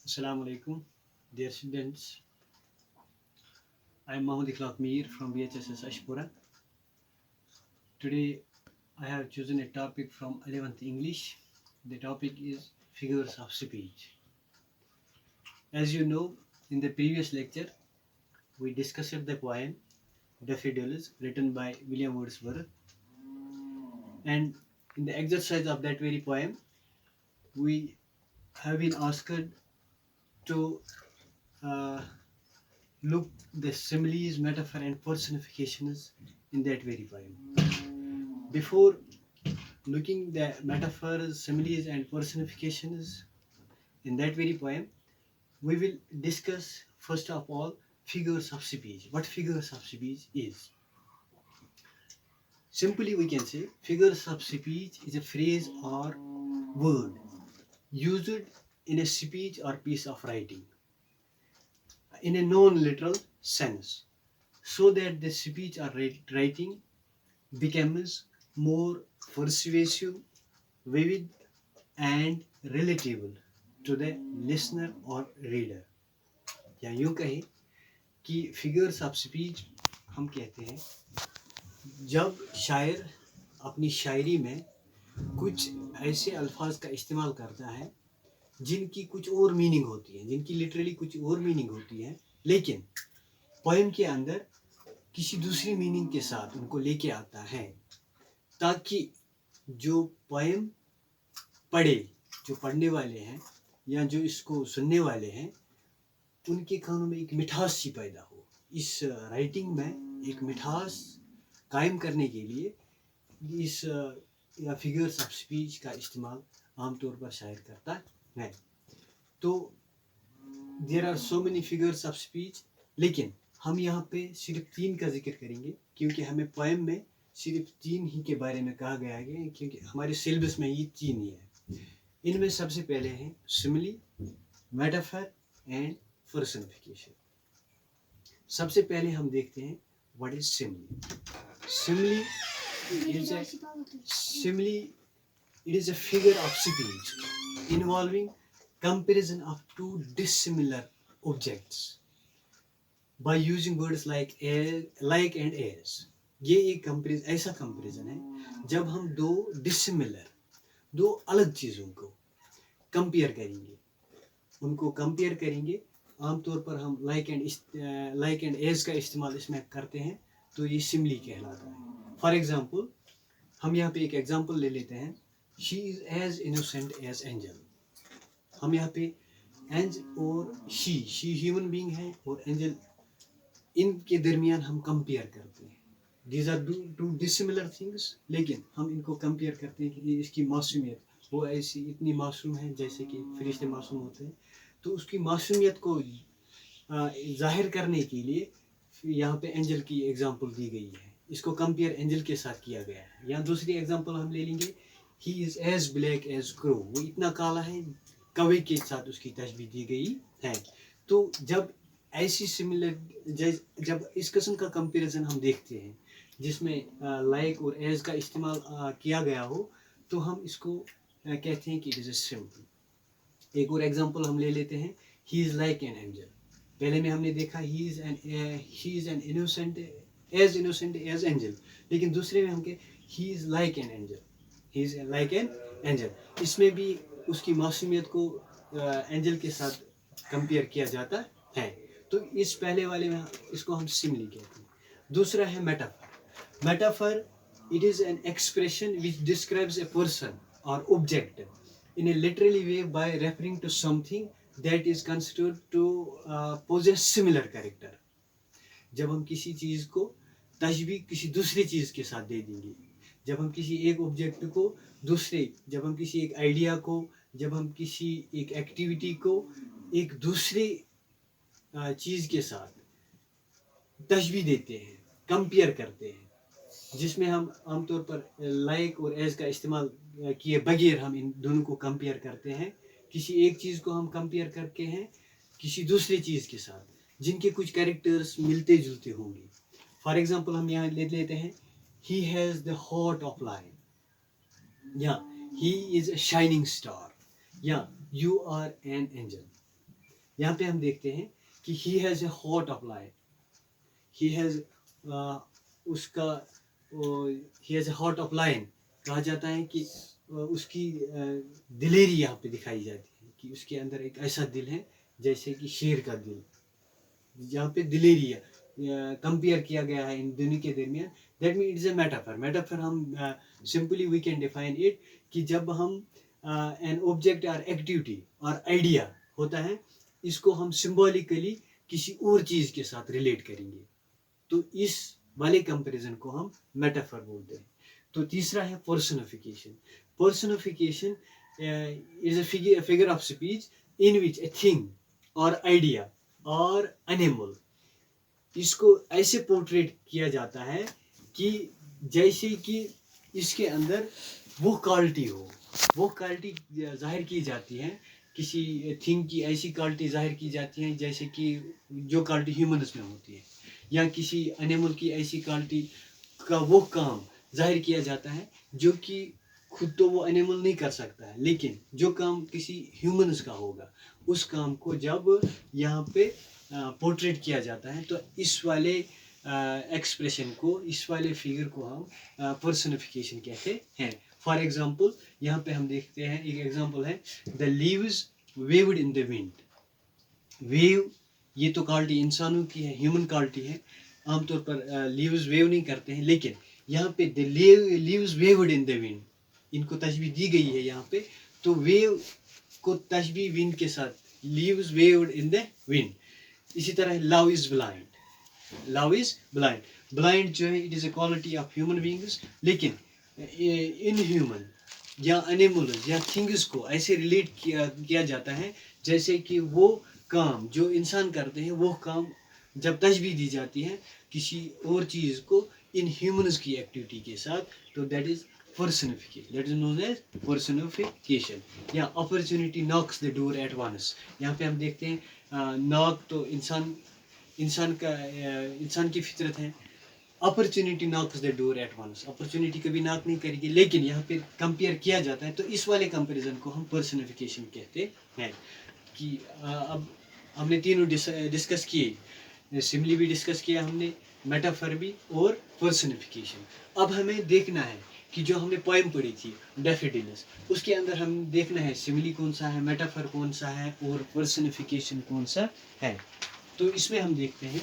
Assalamu alaikum, dear students. I am Mohammad Ikhlaq Mir from BHSS Ashpura. Today I have chosen a topic from 11th English. The topic is figures of speech. As you know, in the previous lecture, we discussed the poem Daffodils written by William Wordsworth. And in the exercise of that very poem, we have been asked to uh, look the similes, metaphor, and personifications in that very poem. Before looking the metaphors, similes, and personifications in that very poem, we will discuss first of all figures of speech. What figures of speech is? Simply, we can say figures of speech is a phrase or word used in a speech or piece of writing in a non-literal sense, so that the speech or writing becomes more persuasive, vivid, and relatable to the listener or reader. या यूं कहें कि figures of speech हम कहते हैं जब शायर अपनी शायरी में कुछ ऐसे अल्फाज का इस्तेमाल करता है जिनकी कुछ और मीनिंग होती है, जिनकी लिटरली कुछ और मीनिंग होती है, लेकिन पोएम के अंदर किसी दूसरी मीनिंग के साथ उनको लेके आता है, ताकि जो पोएम पढ़े, जो पढ़ने वाले हैं या जो इसको सुनने वाले हैं, उनके कानों में एक मिठास सी पैदा हो. इस राइटिंग में एक मिठास कायम करने के लिए इस या फिगर्स ऑफ स्पीच का इस्तेमाल आमतौर पर शायर करता है. तो there are so many figures of speech, लेकिन हम यहाँ पे सिर्फ 3 का जिक्र करेंगे, क्योंकि हमें पोएम में सिर्फ 3 ही के बारे में कहा गया है, क्योंकि हमारे सिलेबस में ये 3 ही है. इनमें सबसे पहले हैं सिमिली, मेटाफर एंड पर्सनिफिकेशन. सबसे पहले हम देखते हैं what is simile. Simile it is a figure of speech involving comparison of two dissimilar objects by using words like and as. ये एक ऐसा कंपेरिजन है जब हम दो अलग चीज़ों को कंपेयर करेंगे, उनको कंपेयर करेंगे. आमतौर पर हम लाइक एंड एज का इस्तेमाल इसमें करते हैं, तो ये सिमिली कहलाता है. फॉर एग्जाम्पल, हम यहाँ पे एक एग्जाम्पल ले लेते हैं. She is as innocent as angel. हम यहाँ पे एंज और शी ह्यूमन बीइंग है और एंजल, इनके दरमियान हम कंपेयर करते हैं. These are two dissimilar things, लेकिन हम इनको कंपेयर करते हैं कि इसकी मासूमियत, वो ऐसी इतनी मासूम है जैसे कि फरिश्ते मासूम होते हैं. तो उसकी मासूमियत को जाहिर करने के लिए यहाँ पे एंजल की एग्जांपल दी गई है. इसको कंपेयर एंजल के साथ किया गया है. या दूसरी एग्जांपल हम ले लेंगे, he is as black as crow. वो इतना काला है, कौवे के साथ उसकी तशबीह दी गई है. तो जब ऐसी जब इस किस्म का कंपेरिजन हम देखते हैं जिसमें लाइक और एज का इस्तेमाल किया गया हो, तो हम इसको कहते हैं कि इट इज़ अ सिमिली. एक और एग्जांपल हम ले लेते हैं, he is like an angel. पहले में हमने देखा he is an innocent as angel, लेकिन दूसरे में हम कहे he is like an angel, he is like an angel. इसमें भी उसकी मासूमियत को एंजल के साथ कंपेयर किया जाता है. तो इस पहले वाले में इसको हम सिमिली कहते हैं. दूसरा है metaphor. Metaphor, it is an expression which describes a person or object in a literary way by referring to something that is considered to possess similar character. जब हम किसी चीज़ को तशबीह किसी दूसरी चीज़ के साथ दे देंगे, जब हम किसी एक ऑब्जेक्ट को जब हम किसी एक आइडिया को, जब हम किसी एक एक्टिविटी को एक दूसरी चीज़ के साथ तशबीह देते हैं, कंपेयर करते हैं, जिसमें हम आमतौर पर लाइक और एज का इस्तेमाल किए बगैर हम इन दोनों को कंपेयर करते हैं. किसी एक चीज़ को हम कंपेयर करके हैं किसी दूसरी चीज़ के साथ जिनके कुछ कैरेक्टर्स मिलते जुलते होंगे. फॉर एग्जांपल हम यहाँ ले लेते हैं, he has the heart of lion, या he is a shining star, या यू आर एन एंजल. यहाँ पे हम देखते हैं कि he has a heart of lion, he has उसका he has a heart of lion, कहा जाता है कि उसकी दिलेरी यहाँ पे दिखाई जाती है कि उसके अंदर एक ऐसा दिल है जैसे कि शेर का दिल, यहाँ पे दिलेरी कंपेयर किया गया है इन दोनों के दरमियान. That mean it's a metaphor. Metaphor हम simply we can define it कि जब हम एन ऑब्जेक्ट और एक्टिविटी और आइडिया होता है, इसको हम सिंबॉलिकली किसी और चीज़ के साथ रिलेट करेंगे, तो इस वाले कंपैरिजन को हम मेटाफर बोलते हैं. तो तीसरा है personification. Personification is a figure of speech in which a thing और आइडिया और एनिमल, इसको ऐसे पोर्ट्रेट किया जाता है कि जैसे कि इसके अंदर वो क्वालिटी हो, वो क्वालिटी जाहिर की जाती है, किसी थिंग की ऐसी क्वालिटी जाहिर की जाती है जैसे कि जो क्वालिटी ह्यूमन्स में होती है, या किसी एनिमल की ऐसी क्वालिटी का वो काम जाहिर किया जाता है जो कि खुद तो वो एनिमल नहीं कर सकता है, लेकिन जो काम किसी ह्यूमन्स का होगा उस काम को जब यहाँ पे पोर्ट्रेट किया जाता है, तो इस वाले एक्सप्रेशन को, इस वाले फिगर को हम पर्सनिफिकेशन कहते हैं. फॉर एग्जांपल यहाँ पे हम देखते हैं, एक एग्जांपल है the leaves waived in the wind. Wave ये तो क्वालिटी इंसानों की है, ह्यूमन क्वालिटी है. आमतौर पर लीव्स वेव नहीं करते हैं, लेकिन यहाँ पे the leaves waived in the wind, इनको तशबीह दी गई है यहाँ पे. तो वेव को तशबीह विंड के साथ, leaves waived in the wind. इसी तरह love is blind. Love is blind. Blind जो है it is a quality of human beings, लेकिन इन ह्यूमन या एनिमल्स या थिंग्स को ऐसे रिलेट किया जाता है जैसे कि वो काम जो इंसान करते हैं, वो काम जब तशबीह दी जाती है किसी और चीज़ को इन ह्यूमन्स की एक्टिविटी के साथ, तो that is personification. That is known as personification. या opportunity knocks the door at once. यहाँ पे हम देखते हैं नॉक तो इंसान की फितरत है. Opportunity knocks the door at once. Opportunity कभी नॉक नहीं करेगी, लेकिन यहाँ पे कंपेयर किया जाता है, तो इस वाले कंपैरिजन को हम पर्सनिफिकेशन कहते हैं. कि अब हमने तीनों डिस्कस किए, सिमिली भी डिस्कस किया हमने, मेटाफर भी और पर्सनिफिकेशन. अब हमें देखना है कि जो हमने पोएम पढ़ी थी डैफोडिल्स, उसके अंदर हम देखना है सिमिली कौन सा है, मेटाफर कौन सा है और पर्सनिफिकेशन कौन सा है. तो इसमें हम देखते हैं,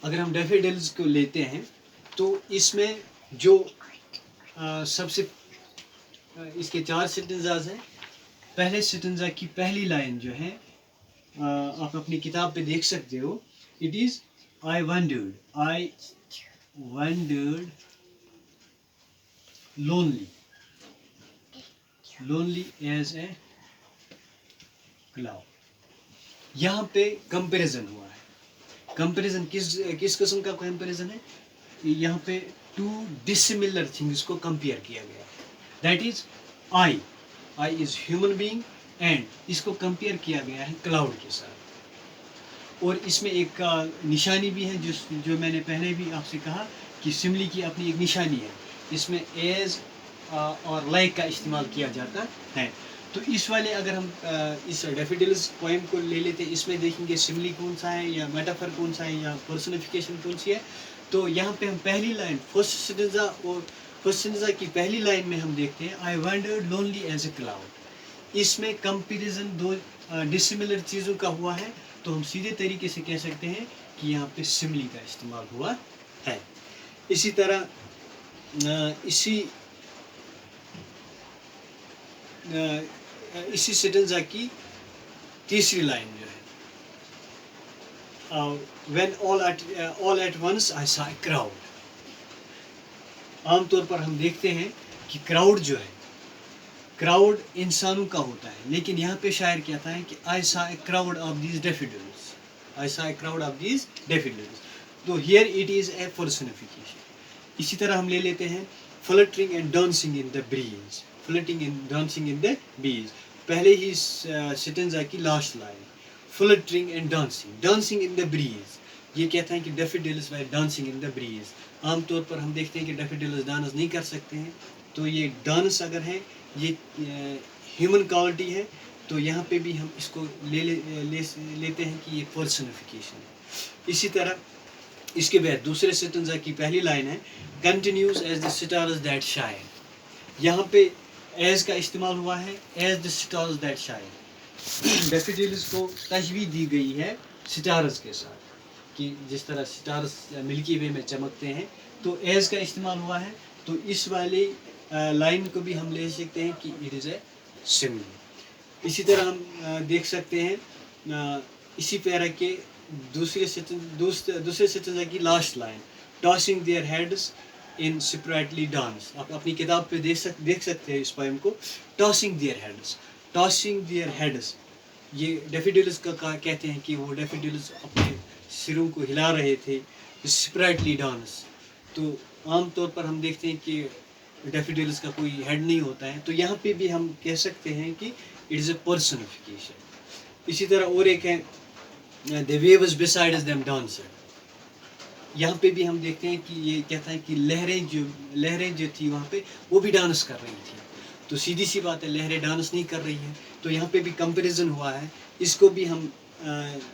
अगर हम डैफोडिल्स को लेते हैं तो इसमें जो सबसे इसके 4 स्टेंजाज हैं. पहले स्टेंजा की पहली लाइन जो है आप अपनी किताब पे देख सकते हो. It is I wandered lonely as a cloud. यहाँ पे कंपैरिजन हुआ है. कंपैरिजन किस किस्म का कंपैरिजन है? यहाँ पे 2 डिसिमिलर थिंग्स को कंपेयर किया गया है. That is I is human being, and इसको कंपेयर किया गया है क्लाउड के साथ. और इसमें एक निशानी भी है जो मैंने पहले भी आपसे कहा कि सिमिली की अपनी एक निशानी है. इसमें एज और लाइक का इस्तेमाल किया जाता है. तो इस वाले अगर हम इस डैफोडिल्स पोएम को ले लेते हैं, इसमें देखेंगे सिमिली कौन सा है या मेटाफर कौन सा है या पर्सनिफिकेशन कौन सी है. तो यहाँ पे हम पहली लाइन फर्स्ट स्टेंजा की पहली लाइन में हम देखते हैं I wandered lonely as a cloud. इसमें कंपैरिजन 2 डिसिमिलर चीज़ों का हुआ है, तो हम सीधे तरीके से कह सकते हैं कि यहाँ पे सिमिली का इस्तेमाल हुआ है. इसी तरह इसी स्टेंजा की तीसरी लाइन जो है when all at once I saw a crowd. आमतौर पर हम देखते हैं कि क्राउड जो है, क्राउड इंसानों का होता है, लेकिन यहाँ पे शायर कहता है कि I saw a crowd of these daffodils. I saw a crowd of these daffodils. तो here it is a personification. इसी तरह हम ले लेते हैं fluttering and dancing in the breeze. Fluttering and dancing in the breeze, पहले ही stanza की last line fluttering and dancing in the breeze. ये कहता है कि daffodils were dancing in the breeze. आमतौर पर हम देखते हैं कि डैफोडिल्स डांस नहीं कर सकते हैं, तो ये डांस अगर है ये ह्यूमन क्वालिटी है, تو یہاں پہ بھی ہم اس کو لیتے ہیں کہ یہ پرسنیفیکیشن ہے. اسی طرح اس کے بعد دوسرے سٹنزا کی پہلی لائن ہے continues as the stars that shine. یہاں پہ ایز کا استعمال ہوا ہے as the stars that shine. Daffodils کو تشبیہ دی گئی ہے سٹارز کے ساتھ کہ جس طرح سٹارز ملکی وے میں چمکتے ہیں تو ایز کا استعمال ہوا ہے. تو اس والی لائن کو بھی ہم لے سکتے ہیں کہ اٹ از اے سملی. اسی طرح ہم دیکھ سکتے ہیں اسی پیرا کے دوسرے سٹنزا کی last line tossing their heads in sprightly dance. آپ اپنی کتاب پہ دیکھ سکتے ہیں اس پوئم کو. Tossing their heads, tossing their heads, یہ ڈیفیڈیلز کا کہتے ہیں کہ وہ ڈیفیڈیلز اپنے سروں کو ہلا رہے تھے سپریٹلی ڈانس. تو عام طور پر ہم دیکھتے ہیں کہ ڈیفیڈیلز کا کوئی ہیڈ نہیں ہوتا ہے. تو یہاں پہ بھی ہم کہہ سکتے ہیں کہ اٹ از اے پرسنیفیکیشن. اسی طرح اور ایک ہے the waves beside them danced. یہاں پہ بھی ہم دیکھتے ہیں کہ یہ کہتا ہے کہ لہریں جو تھی وہاں پہ وہ بھی ڈانس کر رہی تھی. تو سیدھی سی بات ہے لہریں ڈانس نہیں کر رہی ہیں. تو یہاں پہ بھی کمپیریزن ہوا ہے. اس کو بھی ہم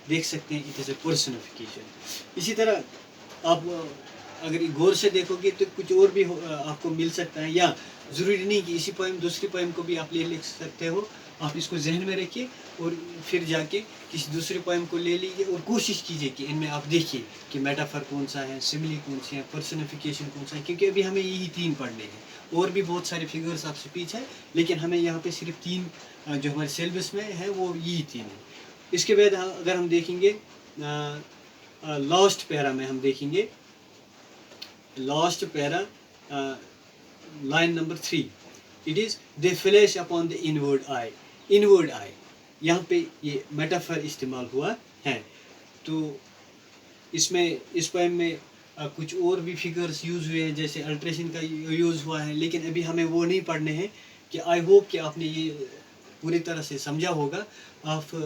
دیکھ سکتے ہیں اٹ از اے پرسنیفیکیشن. اسی طرح آپ اگر غور سے دیکھو گے تو کچھ اور بھی آپ کو مل سکتا ہے، یا ضروری نہیں کہ اسی پوئم دوسری پوئم کو بھی آپ لکھ سکتے ہو. آپ اس کو ذہن میں رکھیے اور پھر جا کے کسی دوسرے پوئم کو لے لیجیے اور کوشش کیجیے کہ ان میں آپ دیکھیے کہ میٹافر کون سا ہے، سملی کون سی ہے، پرسنیفیکیشن کون سا ہے. کیونکہ ابھی ہمیں یہی 3 پڑھنے ہیں. اور بھی بہت سارے فگرس آف اسپیچ ہیں لیکن ہمیں یہاں پہ صرف 3 جو ہمارے سیلیبس میں ہے وہ یہی 3 ہیں. اس کے بعد اگر ہم دیکھیں گے لاسٹ پیرا میں ہم دیکھیں گے last para line number 3 it is they flash upon the inward eye. Inward eye یہاں پہ یہ میٹافر استعمال ہوا ہے. تو اس پوئم میں کچھ اور بھی فگرس یوز ہوئے ہیں جیسے الٹریشن کا یوز ہوا ہے لیکن ابھی ہمیں وہ نہیں پڑھنے ہیں. کہ آئی ہوپ کہ آپ نے یہ پوری طرح سے سمجھا ہوگا. آپ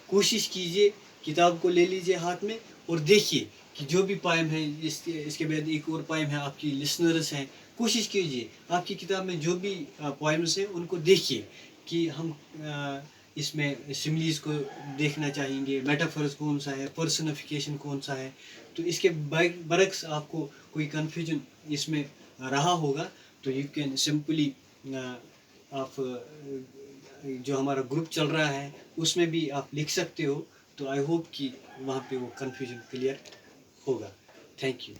کوشش کیجئے کتاب کو لے لیجئے ہاتھ میں اور دیکھیے کہ جو بھی پوئم ہے اس کے بعد ایک اور پوئم ہے آپ کی لسنرز ہیں. کوشش کیجئے آپ کی کتاب میں جو بھی پوئمز ہیں ان کو دیکھیے کہ ہم اس میں سملیز کو دیکھنا چاہیں گے، میٹافرز کون سا ہے، پرسنیفیکیشن کون سا ہے. تو اس کے برعکس آپ کو کوئی کنفیوژن اس میں رہا ہوگا تو یو کین سمپلی آپ جو ہمارا گروپ چل رہا ہے اس میں بھی آپ لکھ سکتے ہو. تو آئی ہوپ کہ وہاں پہ وہ کنفیوژن کلیئر ہوگا. Thank you.